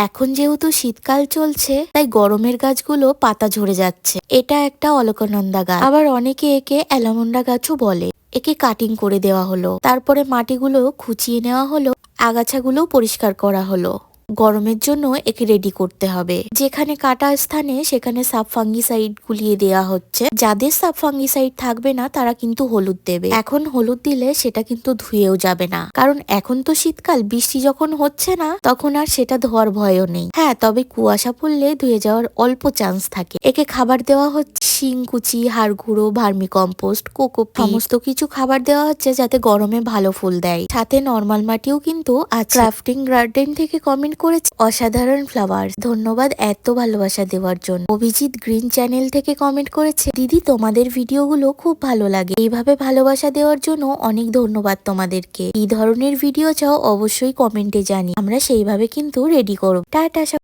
এখন যেহেতু শীতকাল চলছে তাই গরমের গাছগুলো পাতা ঝরে যাচ্ছে। এটা একটা অলকানন্দা গাছ, আবার অনেকে একে অ্যালামন্ডা গাছও বলে। একে কাটিং করে দেওয়া হলো, তারপরে মাটিগুলো খুঁচিয়ে নেওয়া হলো, আগাছাগুলো পরিষ্কার করা হলো। গরমের জন্য একে রেডি করতে হবে। যেখানে কাটা স্থানে সেখানে সাব ফাঙ্গিসাইড গুলিয়ে দেওয়া হচ্ছে। যাদের সাব ফাঙ্গিসাইড থাকবে না তারা কিন্তু হলুদ দেবে। এখন হলুদ দিলে সেটা কিন্তু ধুয়েও যাবে না, কারণ এখন তো শীতকাল, বৃষ্টি যখন হচ্ছে না তখন আর সেটা ধোয়ার ভয়ও নেই। হ্যাঁ, তবে কুয়াশা পড়লে ধুয়ে যাওয়ার অল্প চান্স থাকে। একে খাবার দেওয়া হচ্ছে শিংকুচি, হাড় গুঁড়ো, ভার্মি কম্পোস্ট, কোকোপিট, সমস্ত কিছু খাবার দেওয়া হচ্ছে যাতে গরমে ভালো ফুল দেয়। সাথে নর্মাল মাটিও কিন্তু আছে। ক্রাফটিং গার্ডেন থেকে কমেন্ট করেছে অসাধারণ ফ্লাওয়ার, ধন্যবাদ এত ভালোবাসা দেওয়ার জন্য। অভিজিৎ গ্রিন চ্যানেল থেকে কমেন্ট করেছে, দিদি তোমাদের ভিডিওগুলো খুব ভালো লাগে, এইভাবে ভালোবাসা দেওয়ার জন্য অনেক ধন্যবাদ তোমাদেরকে। এই ধরনের ভিডিও চাও অবশ্যই কমেন্টে জানি, আমরা সেইভাবে কিন্তু রেডি করব। টাটা।